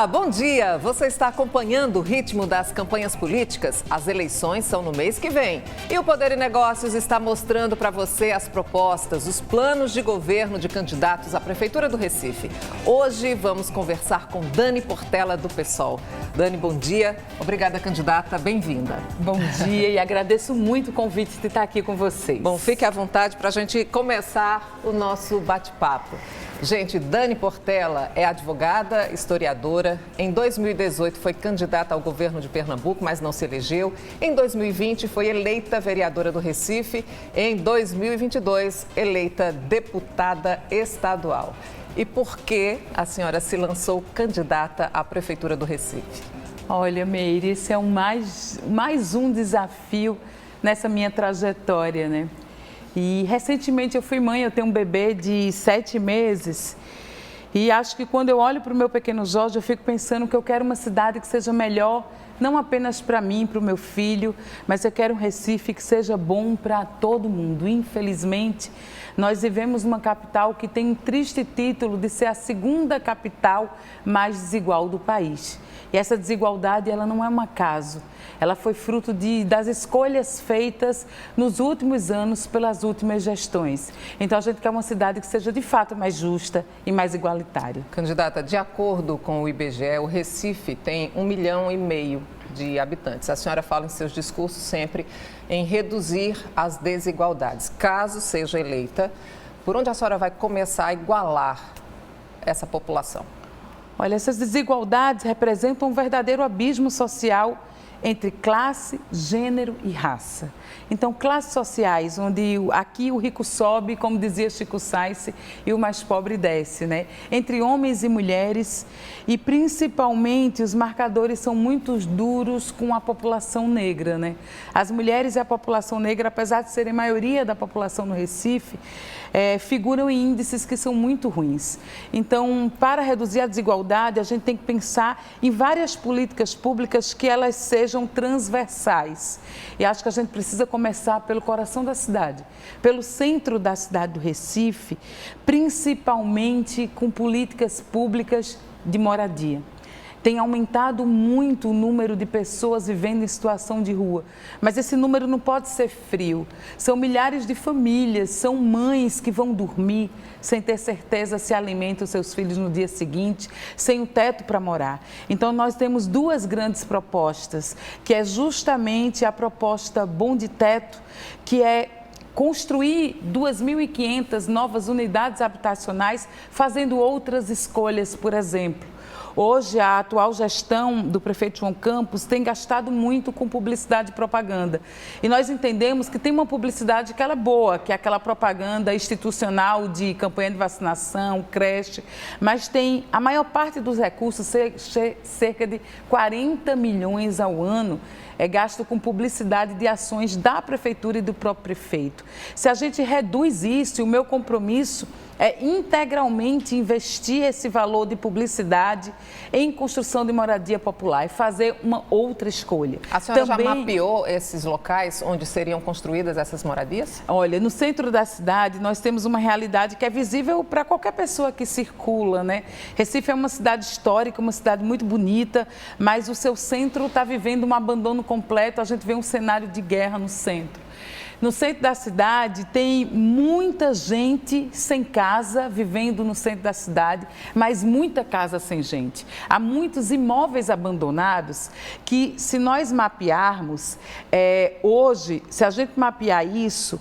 Olá, bom dia! Você está acompanhando o ritmo das campanhas políticas? As eleições são no mês que vem. E o Poder e Negócios está mostrando para você as propostas, os planos de governo de candidatos à Prefeitura do Recife. Hoje vamos conversar com Dani Portela, do PSOL. Dani, bom dia. Obrigada, candidata. Bem-vinda. Bom dia e agradeço muito o convite de estar aqui com vocês. Bom, fique à vontade para a gente começar o nosso bate-papo. Gente, Dani Portela é advogada, historiadora. Em 2018 foi candidata ao governo de Pernambuco, mas não se elegeu. Em 2020 foi eleita vereadora do Recife. Em 2022, eleita deputada estadual. E por que a senhora se lançou candidata à Prefeitura do Recife? Olha, Meire, esse é mais um desafio nessa minha trajetória, né? E recentemente eu fui mãe, eu tenho um bebê de 7 meses e acho que quando eu olho para o meu pequeno Jorge, eu fico pensando que eu quero uma cidade que seja melhor, não apenas para mim, para o meu filho, mas eu quero um Recife que seja bom para todo mundo. Infelizmente, nós vivemos numa capital que tem um triste título de ser a segunda capital mais desigual do país. E essa desigualdade, ela não é um acaso. Ela foi fruto das escolhas feitas nos últimos anos pelas últimas gestões. Então, a gente quer uma cidade que seja, de fato, mais justa e mais igualitária. Candidata, de acordo com o IBGE, o Recife tem 1,5 milhão de habitantes. A senhora fala em seus discursos sempre em reduzir as desigualdades. Caso seja eleita, por onde a senhora vai começar a igualar essa população? Olha, essas desigualdades representam um verdadeiro abismo social entre classe, gênero e raça. Então, classes sociais, onde aqui o rico sobe, como dizia Chico Sainz, e o mais pobre desce, né? Entre homens e mulheres, e principalmente os marcadores são muito duros com a população negra, né? As mulheres e a população negra, apesar de serem maioria da população no Recife, figuram em índices que são muito ruins. Então, para reduzir a desigualdade, a gente tem que pensar em várias políticas públicas que elas sejam transversais. E acho que a gente precisa começar pelo coração da cidade, pelo centro da cidade do Recife, principalmente com políticas públicas de moradia. Tem aumentado muito o número de pessoas vivendo em situação de rua, mas esse número não pode ser frio. São milhares de famílias, são mães que vão dormir sem ter certeza se alimentam seus filhos no dia seguinte, sem um teto para morar. Então, nós temos duas grandes propostas, que é justamente a proposta Bom de Teto, que é construir 2.500 novas unidades habitacionais, fazendo outras escolhas, por exemplo. Hoje, a atual gestão do prefeito João Campos tem gastado muito com publicidade e propaganda. E nós entendemos que tem uma publicidade que ela é boa, que é aquela propaganda institucional de campanha de vacinação, creche, mas tem a maior parte dos recursos, cerca de 40 milhões ao ano, é gasto com publicidade de ações da prefeitura e do próprio prefeito. Se a gente reduz isso, o meu compromisso é integralmente investir esse valor de publicidade em construção de moradia popular e fazer uma outra escolha. A senhora já mapeou esses locais onde seriam construídas essas moradias? Olha, no centro da cidade nós temos uma realidade que é visível para qualquer pessoa que circula, né? Recife é uma cidade histórica, uma cidade muito bonita, mas o seu centro está vivendo um abandono completo, a gente vê um cenário de guerra no centro. No centro da cidade tem muita gente sem casa, vivendo no centro da cidade, mas muita casa sem gente. Há muitos imóveis abandonados que, se nós mapearmos, hoje, se a gente mapear isso,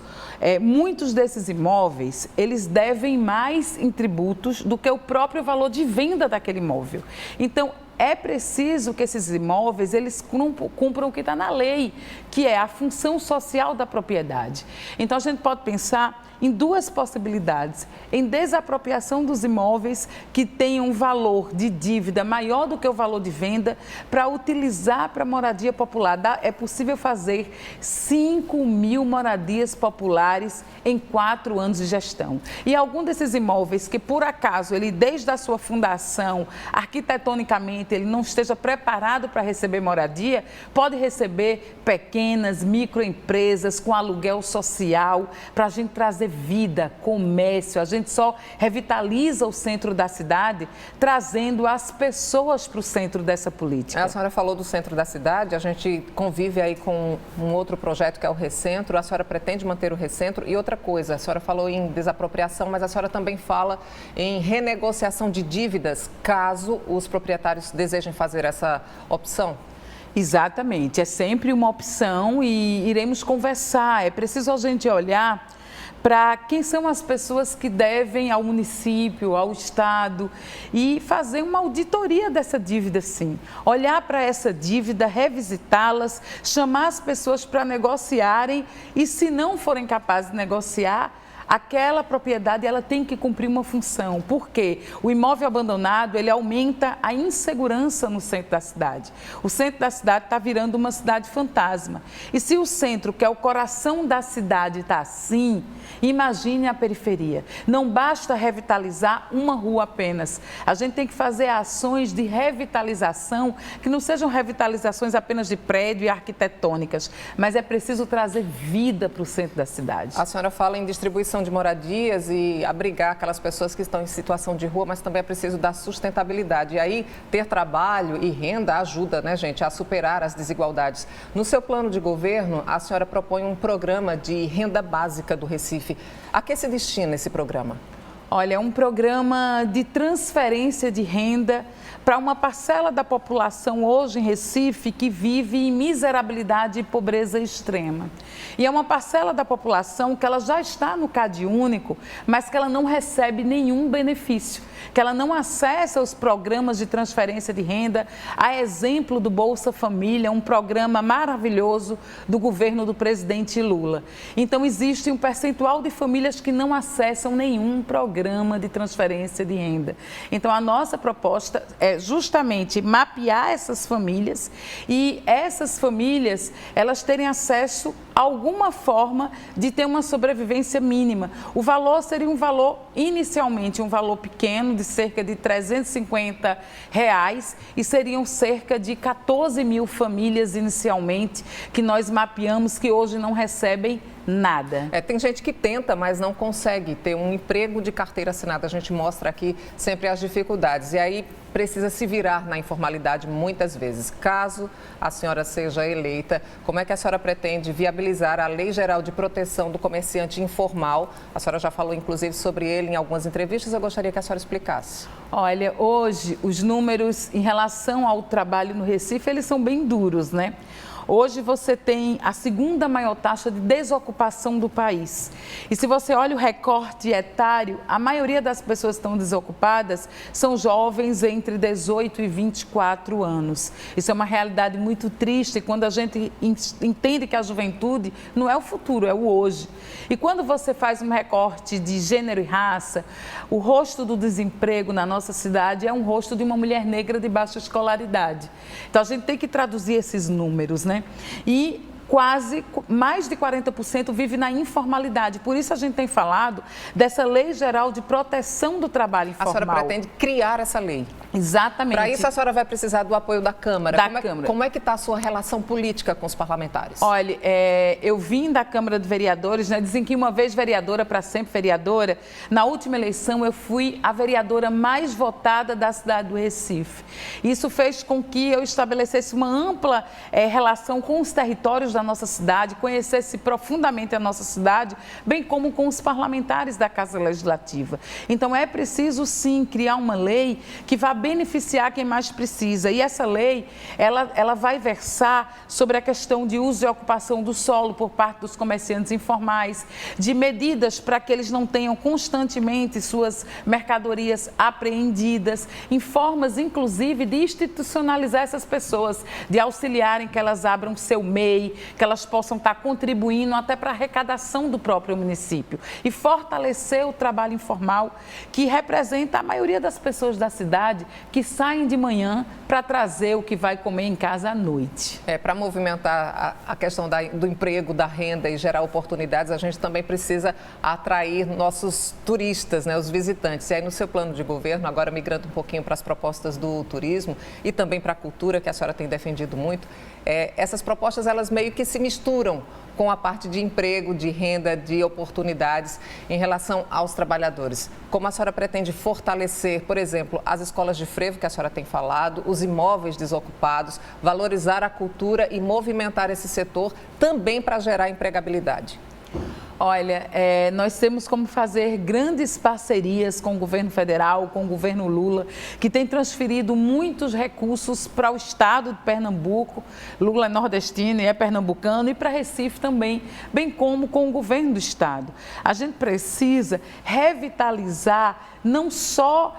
muitos desses imóveis, eles devem mais em tributos do que o próprio valor de venda daquele imóvel. Então, é preciso que esses imóveis, eles cumpram o que está na lei, que é a função social da propriedade. Então, a gente pode pensar em duas possibilidades: em desapropriação dos imóveis que tenham um valor de dívida maior do que o valor de venda, para utilizar para moradia popular. É possível fazer 5.000 moradias populares em 4 anos de gestão. E algum desses imóveis que, por acaso, ele desde a sua fundação, arquitetonicamente, economicamente ele não esteja preparado para receber moradia, pode receber pequenas, microempresas com aluguel social, para a gente trazer vida, comércio. A gente só revitaliza o centro da cidade, trazendo as pessoas para o centro dessa política. A senhora falou do centro da cidade, a gente convive aí com um outro projeto que é o Recentro. A senhora pretende manter o Recentro? E outra coisa, a senhora falou em desapropriação, mas a senhora também fala em renegociação de dívidas, caso os proprietários desejem fazer essa opção? Exatamente, é sempre uma opção e iremos conversar. É preciso a gente olhar para quem são as pessoas que devem ao município, ao Estado e fazer uma auditoria dessa dívida, sim. Olhar para essa dívida, revisitá-las, chamar as pessoas para negociarem e, se não forem capazes de negociar, aquela propriedade ela tem que cumprir uma função, porque o imóvel abandonado ele aumenta a insegurança no centro da cidade. O centro da cidade está virando uma cidade fantasma. E se o centro, que é o coração da cidade, está assim, imagine a periferia. Não basta revitalizar uma rua apenas. A gente tem que fazer ações de revitalização que não sejam revitalizações apenas de prédio e arquitetônicas, mas é preciso trazer vida para o centro da cidade. A senhora fala em distribuição de moradias e abrigar aquelas pessoas que estão em situação de rua, mas também é preciso dar sustentabilidade. E aí, ter trabalho e renda ajuda, né, gente, a superar as desigualdades. No seu plano de governo, a senhora propõe um programa de renda básica do Recife. A que se destina esse programa? Olha, é um programa de transferência de renda para uma parcela da população hoje em Recife que vive em miserabilidade e pobreza extrema. E é uma parcela da população que ela já está no CadÚnico, mas que ela não recebe nenhum benefício, que ela não acessa os programas de transferência de renda, a exemplo do Bolsa Família, um programa maravilhoso do governo do presidente Lula. Então, existe um percentual de famílias que não acessam nenhum programa de transferência de renda. Então, a nossa proposta é justamente mapear essas famílias e essas famílias, elas terem acesso a alguma forma de ter uma sobrevivência mínima. O valor seria um valor, inicialmente, um valor pequeno, de cerca de R$350, e seriam cerca de 14 mil famílias inicialmente, que nós mapeamos, que hoje não recebem nada. Tem gente que tenta, mas não consegue ter um emprego de carteira assinada. A gente mostra aqui sempre as dificuldades. E aí precisa se virar na informalidade muitas vezes. Caso a senhora seja eleita, como é que a senhora pretende viabilizar a Lei Geral de Proteção do Comerciante Informal? A senhora já falou, inclusive, sobre ele em algumas entrevistas. Eu gostaria que a senhora explicasse. Olha, hoje os números em relação ao trabalho no Recife, eles são bem duros, né? Hoje você tem a segunda maior taxa de desocupação do país. E se você olha o recorte etário, a maioria das pessoas que estão desocupadas são jovens entre 18 e 24 anos. Isso é uma realidade muito triste quando a gente entende que a juventude não é o futuro, é o hoje. E quando você faz um recorte de gênero e raça, o rosto do desemprego na nossa cidade é um rosto de uma mulher negra de baixa escolaridade. Então a gente tem que traduzir esses números, né? E quase mais de 40% vive na informalidade. Por isso a gente tem falado dessa Lei Geral de Proteção do Trabalho Informal. A senhora pretende criar essa lei? Exatamente. Para isso a senhora vai precisar do apoio da Câmara. Câmara. Como é que está a sua relação política com os parlamentares? Olha, eu vim da Câmara de Vereadores, né? Dizem que uma vez vereadora, para sempre vereadora. Na última eleição eu fui a vereadora mais votada da cidade do Recife. Isso fez com que eu estabelecesse uma ampla relação com os territórios da nossa cidade, conhecesse profundamente a nossa cidade, bem como com os parlamentares da Casa Legislativa. Então é preciso sim criar uma lei que vá beneficiar quem mais precisa. E essa lei, ela vai versar sobre a questão de uso e ocupação do solo por parte dos comerciantes informais, de medidas para que eles não tenham constantemente suas mercadorias apreendidas, em formas inclusive de institucionalizar essas pessoas, de auxiliarem que elas abram seu MEI, que elas possam estar contribuindo até para a arrecadação do próprio município e fortalecer o trabalho informal, que representa a maioria das pessoas da cidade que saem de manhã para trazer o que vai comer em casa à noite. Para movimentar a questão do emprego, da renda e gerar oportunidades, a gente também precisa atrair nossos turistas, né, os visitantes. E aí, no seu plano de governo, agora migrando um pouquinho para as propostas do turismo e também para a cultura, que a senhora tem defendido muito, essas propostas, elas meio que se misturam com a parte de emprego, de renda, de oportunidades em relação aos trabalhadores. Como a senhora pretende fortalecer, por exemplo, as escolas de frevo, que a senhora tem falado, os imóveis desocupados, valorizar a cultura e movimentar esse setor também para gerar empregabilidade? Olha, nós temos como fazer grandes parcerias com o governo federal, com o governo Lula, que tem transferido muitos recursos para o estado de Pernambuco. Lula é nordestino e é pernambucano, e para Recife também, bem como com o governo do estado. A gente precisa revitalizar não só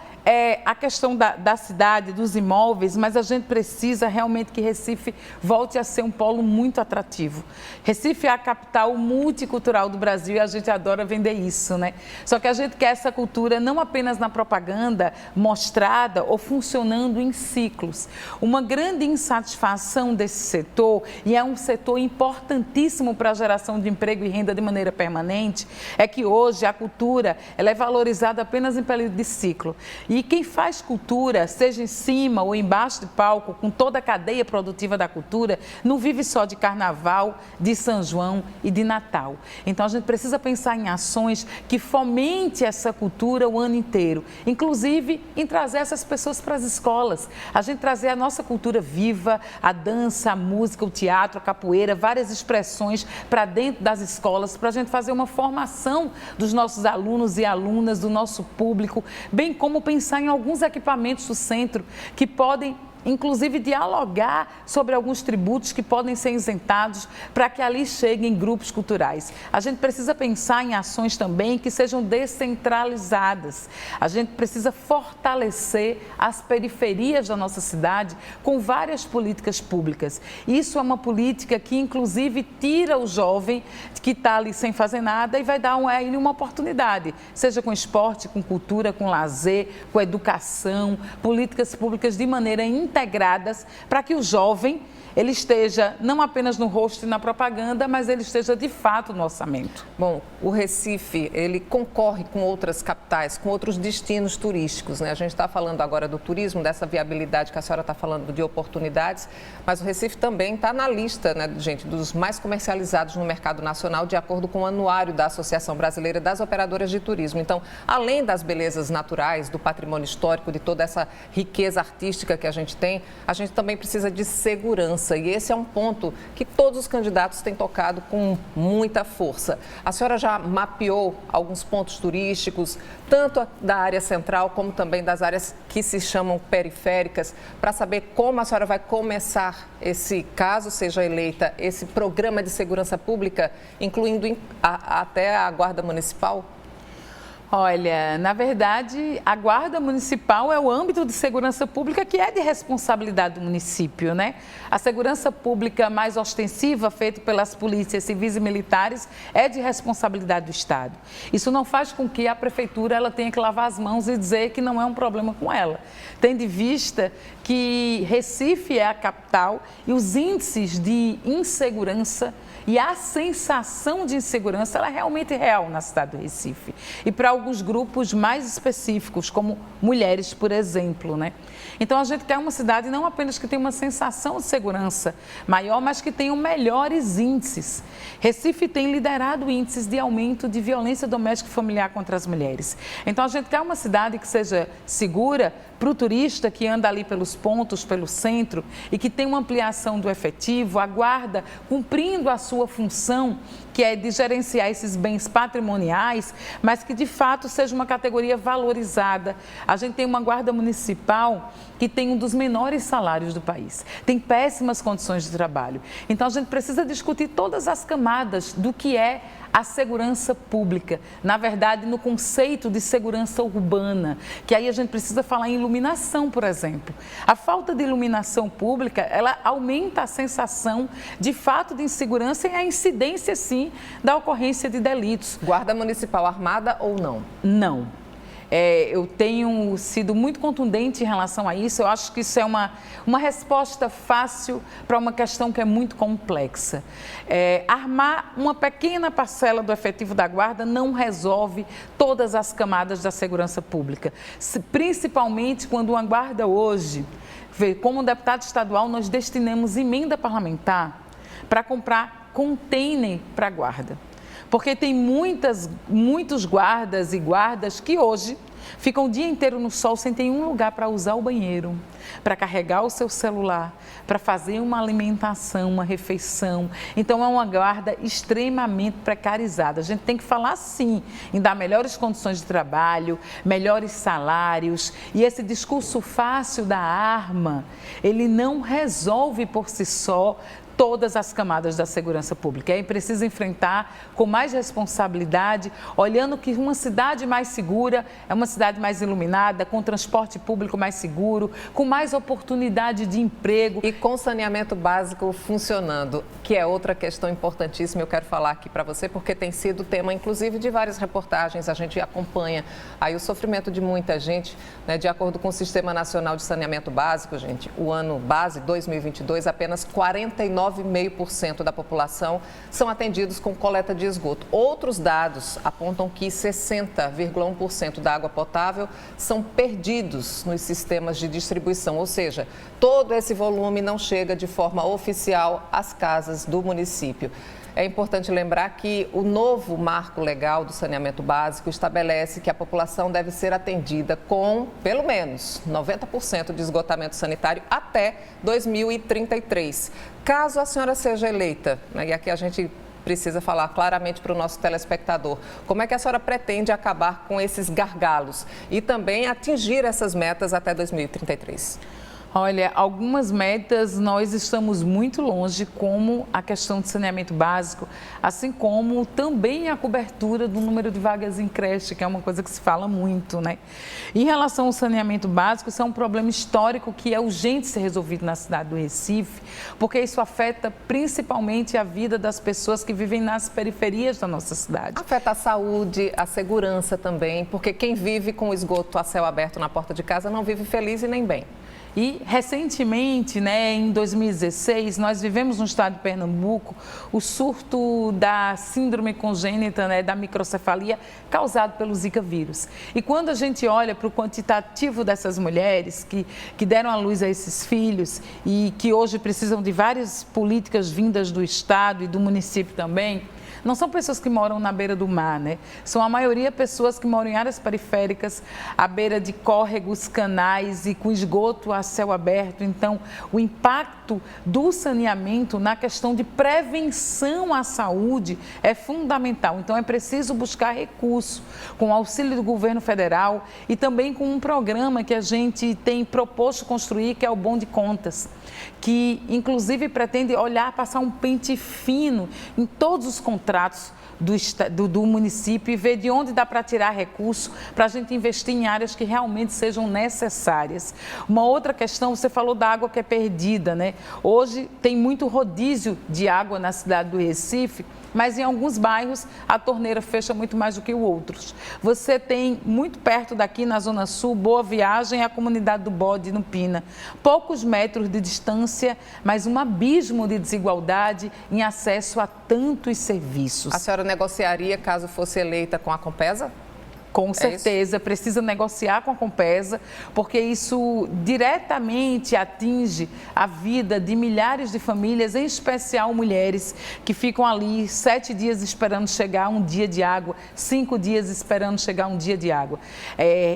a questão da cidade, dos imóveis, mas a gente precisa realmente que Recife volte a ser um polo muito atrativo. Recife é a capital multicultural do Brasil e a gente adora vender isso, né? Só que a gente quer essa cultura não apenas na propaganda mostrada ou funcionando em ciclos. Uma grande insatisfação desse setor, e é um setor importantíssimo para a geração de emprego e renda de maneira permanente, é que hoje a cultura ela é valorizada apenas em período de ciclo. E quem faz cultura, seja em cima ou embaixo de palco, com toda a cadeia produtiva da cultura, não vive só de carnaval, de São João e de Natal. Então a gente precisa pensar em ações que fomente essa cultura o ano inteiro, inclusive em trazer essas pessoas para as escolas. A gente trazer a nossa cultura viva, a dança, a música, o teatro, a capoeira, várias expressões para dentro das escolas, para a gente fazer uma formação dos nossos alunos e alunas, do nosso público, bem como pensar em alguns equipamentos do centro que podem, inclusive, dialogar sobre alguns tributos que podem ser isentados para que ali cheguem grupos culturais. A gente precisa pensar em ações também que sejam descentralizadas. A gente precisa fortalecer as periferias da nossa cidade com várias políticas públicas. Isso é uma política que, inclusive, tira o jovem que está ali sem fazer nada e vai dar a ele uma oportunidade, seja com esporte, com cultura, com lazer, com educação, políticas públicas de maneira integradas para que o jovem ele esteja não apenas no rosto e na propaganda, mas ele esteja de fato no orçamento. Bom, o Recife, ele concorre com outras capitais, com outros destinos turísticos, né? A gente está falando agora do turismo, dessa viabilidade que a senhora está falando de oportunidades, mas o Recife também está na lista, né, gente, dos mais comercializados no mercado nacional, de acordo com o anuário da Associação Brasileira das Operadoras de Turismo. Então, além das belezas naturais, do patrimônio histórico, de toda essa riqueza artística que a gente tem, a gente também precisa de segurança. E esse é um ponto que todos os candidatos têm tocado com muita força. A senhora já mapeou alguns pontos turísticos, tanto da área central como também das áreas que se chamam periféricas, para saber como a senhora vai começar esse, caso seja eleita, esse programa de segurança pública, incluindo até a Guarda Municipal? Olha, na verdade, a Guarda Municipal é o âmbito de segurança pública que é de responsabilidade do município, né? A segurança pública mais ostensiva, feita pelas polícias civis e militares, é de responsabilidade do Estado. Isso não faz com que a prefeitura ela tenha que lavar as mãos e dizer que não é um problema com ela. Tendo em vista que Recife é a capital e os índices de insegurança e a sensação de insegurança ela é realmente real na cidade do Recife. E para alguns grupos mais específicos, como mulheres, por exemplo, né? Então, a gente quer uma cidade não apenas que tenha uma sensação de segurança maior, mas que tenha melhores índices. Recife tem liderado índices de aumento de violência doméstica e familiar contra as mulheres. Então, a gente quer uma cidade que seja segura para o turista que anda ali pelos pontos, pelo centro, e que tem uma ampliação do efetivo, a guarda cumprindo a sua função, que é de gerenciar esses bens patrimoniais, mas que de fato seja uma categoria valorizada. A gente tem uma guarda municipal que tem um dos menores salários do país, tem péssimas condições de trabalho. Então a gente precisa discutir todas as camadas do que é a segurança pública, na verdade, no conceito de segurança urbana, que aí a gente precisa falar em iluminação, por exemplo. A falta de iluminação pública, ela aumenta a sensação de fato de insegurança e a incidência, sim, da ocorrência de delitos. Guarda Municipal armada ou não? Não. Eu tenho sido muito contundente em relação a isso. Eu acho que isso é uma resposta fácil para uma questão que é muito complexa. Armar uma pequena parcela do efetivo da Guarda não resolve todas as camadas da segurança pública, principalmente quando uma Guarda hoje, como deputado estadual, nós destinamos emenda parlamentar para comprar container para a Guarda. Porque tem muitos guardas e guardas que hoje ficam o dia inteiro no sol sem ter um lugar para usar o banheiro, para carregar o seu celular, para fazer uma alimentação, uma refeição. Então, é uma guarda extremamente precarizada. A gente tem que falar, sim, em dar melhores condições de trabalho, melhores salários. E esse discurso fácil da arma, ele não resolve por si só todas as camadas da segurança pública. É preciso enfrentar com mais responsabilidade, olhando que uma cidade mais segura é uma cidade mais iluminada, com transporte público mais seguro, com mais oportunidade de emprego. E com saneamento básico funcionando, que é outra questão importantíssima, eu quero falar aqui para você, porque tem sido tema, inclusive, de várias reportagens. A gente acompanha aí o sofrimento de muita gente, né? De acordo com o Sistema Nacional de Saneamento Básico, gente, o ano base 2022, apenas 49,5% da população são atendidos com coleta de esgoto. Outros dados apontam que 60,1% da água potável são perdidos nos sistemas de distribuição, ou seja, todo esse volume não chega de forma oficial às casas do município. É importante lembrar que o novo marco legal do saneamento básico estabelece que a população deve ser atendida com, pelo menos, 90% de esgotamento sanitário até 2033. Caso a senhora seja eleita, né, e aqui a gente precisa falar claramente para o nosso telespectador, como é que a senhora pretende acabar com esses gargalos e também atingir essas metas até 2033? Olha, algumas metas nós estamos muito longe, como a questão de saneamento básico, assim como também a cobertura do número de vagas em creche, que é uma coisa que se fala muito, né? Em relação ao saneamento básico, isso é um problema histórico que é urgente ser resolvido na cidade do Recife, porque isso afeta principalmente a vida das pessoas que vivem nas periferias da nossa cidade. Afeta a saúde, a segurança também, porque quem vive com o esgoto a céu aberto na porta de casa não vive feliz e nem bem. E, recentemente, né, em 2016, nós vivemos no estado de Pernambuco o surto da síndrome congênita, né, da microcefalia, causado pelo Zika vírus. E quando a gente olha para o quantitativo dessas mulheres que deram à luz a esses filhos e que hoje precisam de várias políticas vindas do estado e do município também, não são pessoas que moram na beira do mar, né? São a maioria pessoas que moram em áreas periféricas, à beira de córregos, canais e com esgoto a céu aberto. Então, o impacto do saneamento na questão de prevenção à saúde é fundamental. Então, é preciso buscar recurso com o auxílio do governo federal e também com um programa que a gente tem proposto construir, que é o Bom de Contas, que inclusive pretende passar um pente fino em todos os contratos do município e ver de onde dá para tirar recurso para a gente investir em áreas que realmente sejam necessárias. Uma outra questão, você falou da água que é perdida, né? Hoje tem muito rodízio de água na cidade do Recife, mas em alguns bairros a torneira fecha muito mais do que outros. Você tem muito perto daqui, na Zona Sul, Boa Viagem, a comunidade do Bode, no Pina. Poucos metros de distância, mas um abismo de desigualdade em acesso a tantos serviços. A senhora negociaria caso fosse eleita com a Compesa? Com certeza, precisa negociar com a Compesa, porque isso diretamente atinge a vida de milhares de famílias, em especial mulheres que ficam ali 7 dias esperando chegar um dia de água, 5 dias esperando chegar um dia de água.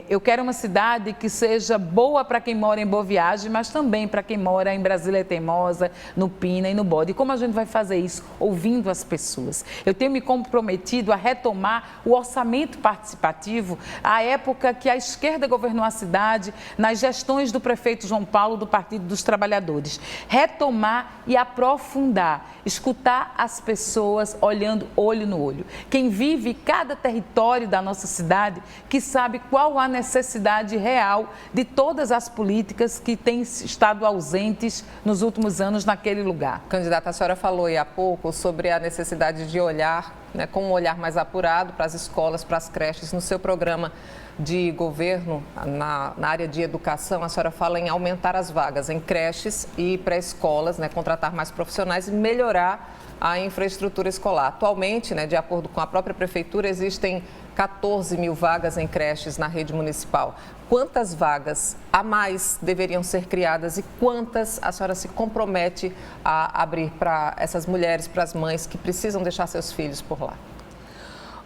Eu quero uma cidade que seja boa para quem mora em Boa Viagem, mas também para quem mora em Brasília Teimosa, no Pina e no Bode. E como a gente vai fazer isso? Ouvindo as pessoas. Eu tenho me comprometido a retomar o orçamento participativo legislativo, a época que a esquerda governou a cidade, nas gestões do prefeito João Paulo, do Partido dos Trabalhadores. Retomar e aprofundar, escutar as pessoas olhando olho no olho. Quem vive cada território da nossa cidade, que sabe qual a necessidade real de todas as políticas que têm estado ausentes nos últimos anos naquele lugar. Candidata, a senhora falou aí há pouco sobre a necessidade de olhar, com um olhar mais apurado para as escolas, para as creches. No seu programa de governo, na área de educação, a senhora fala em aumentar as vagas em creches e pré-escolas, contratar mais profissionais e melhorar a infraestrutura escolar. Atualmente, de acordo com a própria prefeitura, existem 14 mil vagas em creches na rede municipal. Quantas vagas a mais deveriam ser criadas e quantas a senhora se compromete a abrir para essas mulheres, para as mães que precisam deixar seus filhos por lá?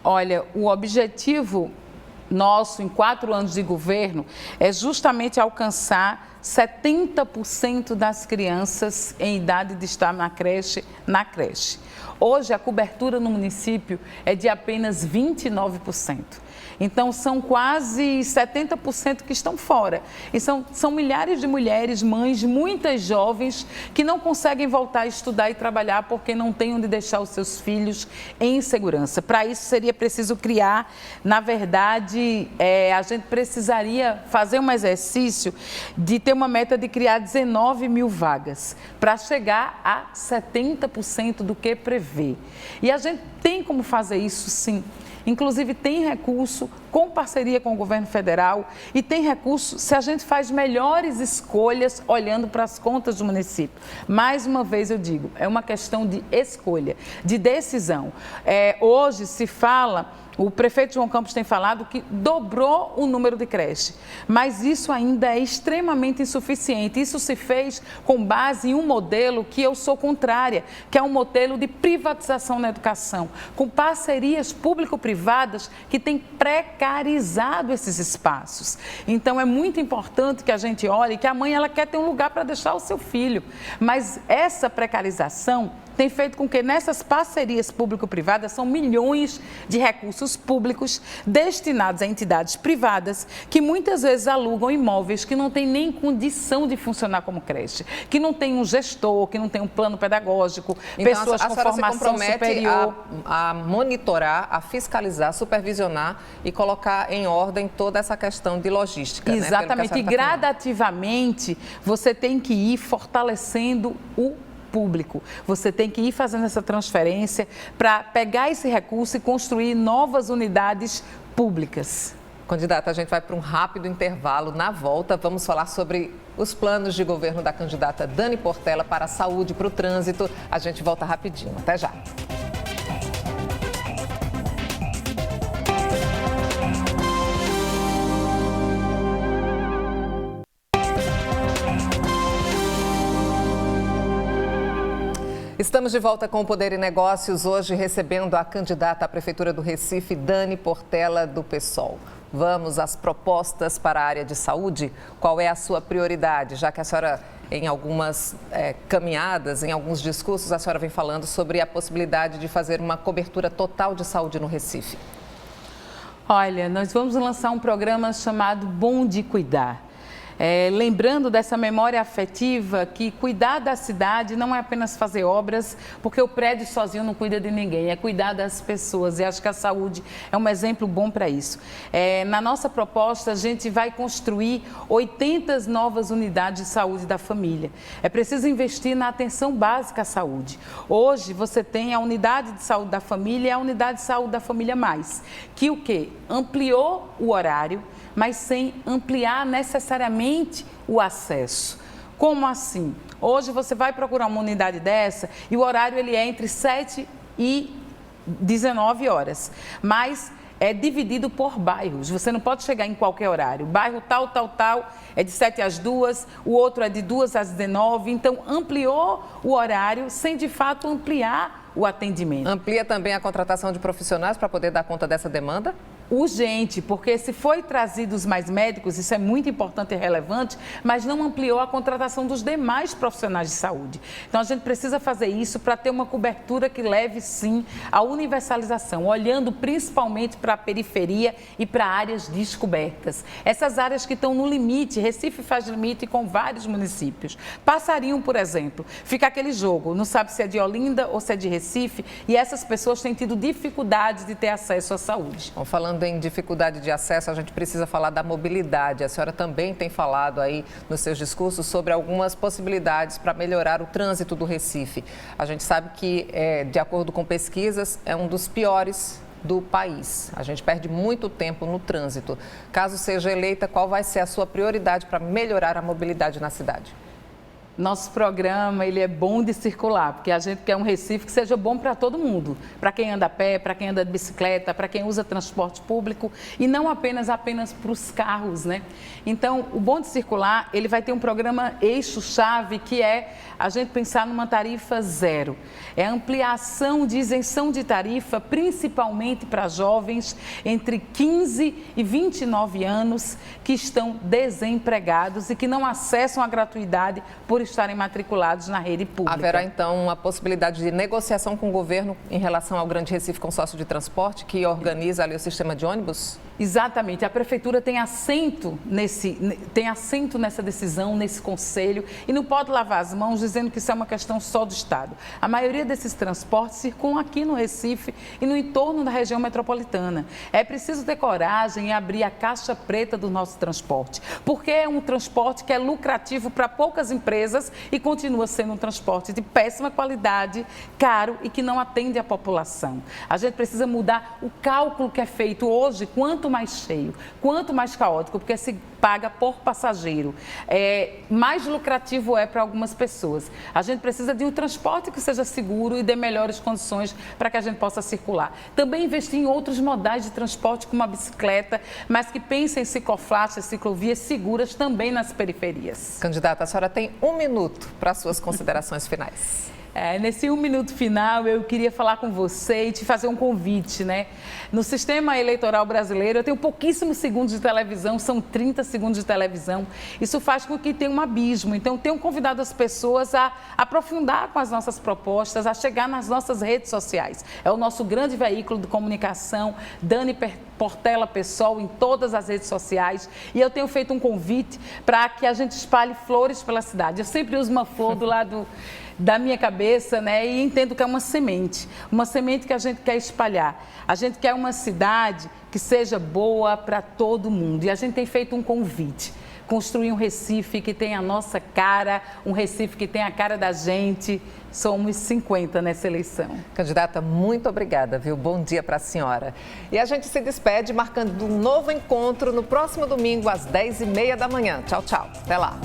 Olha, o objetivo nosso, em 4 anos de governo, é justamente alcançar 70% das crianças em idade de estar na creche. Hoje, a cobertura no município é de apenas 29%. Então, são quase 70% que estão fora. E são milhares de mulheres, mães, muitas jovens, que não conseguem voltar a estudar e trabalhar porque não têm onde deixar os seus filhos em segurança. Para isso, seria preciso criar, na verdade, a gente precisaria fazer um exercício de ter uma meta de criar 19 mil vagas, para chegar a 70% do que prevê. E a gente tem como fazer isso, sim. Inclusive, tem recurso com parceria com o governo federal e tem recurso se a gente faz melhores escolhas olhando para as contas do município. Mais uma vez eu digo, é uma questão de escolha, de decisão. Hoje se fala... O prefeito João Campos tem falado que dobrou o número de creche, mas isso ainda é extremamente insuficiente. Isso se fez com base em um modelo que eu sou contrária, que é um modelo de privatização na educação, com parcerias público-privadas que têm precarizado esses espaços. Então, é muito importante que a gente olhe que a mãe ela quer ter um lugar para deixar o seu filho, mas essa precarização tem feito com que nessas parcerias público-privadas são milhões de recursos públicos destinados a entidades privadas que muitas vezes alugam imóveis que não têm nem condição de funcionar como creche, que não tem um gestor, que não tem um plano pedagógico, então, pessoas com formação superior. A monitorar, a fiscalizar, supervisionar e colocar em ordem toda essa questão de logística. Exatamente, e gradativamente você tem que ir fortalecendo o público. Você tem que ir fazendo essa transferência para pegar esse recurso e construir novas unidades públicas. Candidata, a gente vai para um rápido intervalo. Na volta, vamos falar sobre os planos de governo da candidata Dani Portela para a saúde e para o trânsito. A gente volta rapidinho. Até já. Estamos de volta com o Poder e Negócios, hoje recebendo a candidata à Prefeitura do Recife, Dani Portela, do PSOL. Vamos às propostas para a área de saúde. Qual é a sua prioridade? Já que a senhora, em algumas caminhadas, em alguns discursos, a senhora vem falando sobre a possibilidade de fazer uma cobertura total de saúde no Recife. Olha, nós vamos lançar um programa chamado Bom de Cuidar. Lembrando dessa memória afetiva que cuidar da cidade não é apenas fazer obras, porque o prédio sozinho não cuida de ninguém, é cuidar das pessoas, e acho que a saúde é um exemplo bom para isso. Na nossa proposta, a gente vai construir 80 novas unidades de saúde da família. É preciso investir na atenção básica à saúde. Hoje, você tem a unidade de saúde da família e a unidade de saúde da família mais, que o quê? Ampliou o horário, mas sem ampliar necessariamente o acesso. Como assim? Hoje você vai procurar uma unidade dessa e o horário ele é entre 7 e 19 horas, mas é dividido por bairros. Você não pode chegar em qualquer horário. O bairro tal é de 7 às 2, o outro é de 2 às 19. Então, ampliou o horário sem, de fato, ampliar o atendimento. Amplia também a contratação de profissionais para poder dar conta dessa demanda? urgente, porque se foi trazidos mais médicos, isso é muito importante e relevante, mas não ampliou a contratação dos demais profissionais de saúde. Então, a gente precisa fazer isso para ter uma cobertura que leve, sim, à universalização, olhando principalmente para a periferia e para áreas descobertas. Essas áreas que estão no limite, Recife faz limite com vários municípios. Passarinho, por exemplo, fica aquele jogo, não sabe se é de Olinda ou se é de Recife, e essas pessoas têm tido dificuldade de ter acesso à saúde. Bom, falando em dificuldade de acesso, a gente precisa falar da mobilidade. A senhora também tem falado aí nos seus discursos sobre algumas possibilidades para melhorar o trânsito do Recife. A gente sabe que, de acordo com pesquisas, é um dos piores do país. A gente perde muito tempo no trânsito. Caso seja eleita, qual vai ser a sua prioridade para melhorar a mobilidade na cidade? Nosso programa, ele é bom de circular, porque a gente quer um Recife que seja bom para todo mundo, para quem anda a pé, para quem anda de bicicleta, para quem usa transporte público e não apenas para os carros, né? Então, o Bom de Circular, ele vai ter um programa eixo-chave que é a gente pensar numa tarifa zero. É a ampliação de isenção de tarifa, principalmente para jovens entre 15 e 29 anos que estão desempregados e que não acessam a gratuidade por estarem matriculados na rede pública. Haverá, então, uma possibilidade de negociação com o governo em relação ao Grande Recife Consórcio de Transporte, que organiza ali o sistema de ônibus? Exatamente. A Prefeitura tem assento nessa decisão, nesse conselho, e não pode lavar as mãos dizendo que isso é uma questão só do Estado. A maioria desses transportes circulam aqui no Recife e no entorno da região metropolitana. É preciso ter coragem e abrir a caixa preta do nosso transporte, porque é um transporte que é lucrativo para poucas empresas e continua sendo um transporte de péssima qualidade, caro e que não atende a população. A gente precisa mudar o cálculo que é feito hoje, quanto mais cheio, quanto mais caótico, porque se paga por passageiro. Mais lucrativo é para algumas pessoas. A gente precisa de um transporte que seja seguro e dê melhores condições para que a gente possa circular. Também investir em outros modais de transporte, como a bicicleta, mas que pensem em ciclofaixas, ciclovias seguras também nas periferias. Candidata, a senhora tem 1 minuto para suas considerações finais. Nesse 1 minuto final, eu queria falar com você e te fazer um convite, né? No sistema eleitoral brasileiro, eu tenho pouquíssimos segundos de televisão, são 30 segundos de televisão. Isso faz com que tenha um abismo. Então, tenho convidado as pessoas a aprofundar com as nossas propostas, a chegar nas nossas redes sociais. É o nosso grande veículo de comunicação, Dani Portela Pessoal, em todas as redes sociais. E eu tenho feito um convite para que a gente espalhe flores pela cidade. Eu sempre uso uma flor do lado da minha cabeça, né? E entendo que é uma semente que a gente quer espalhar. A gente quer uma cidade que seja boa para todo mundo. E a gente tem feito um convite. Construir um Recife que tenha a nossa cara, um Recife que tenha a cara da gente. Somos 50 nessa eleição. Candidata, muito obrigada, viu? Bom dia para a senhora. E a gente se despede marcando um novo encontro no próximo domingo às 10h30 da manhã. Tchau, tchau. Até lá.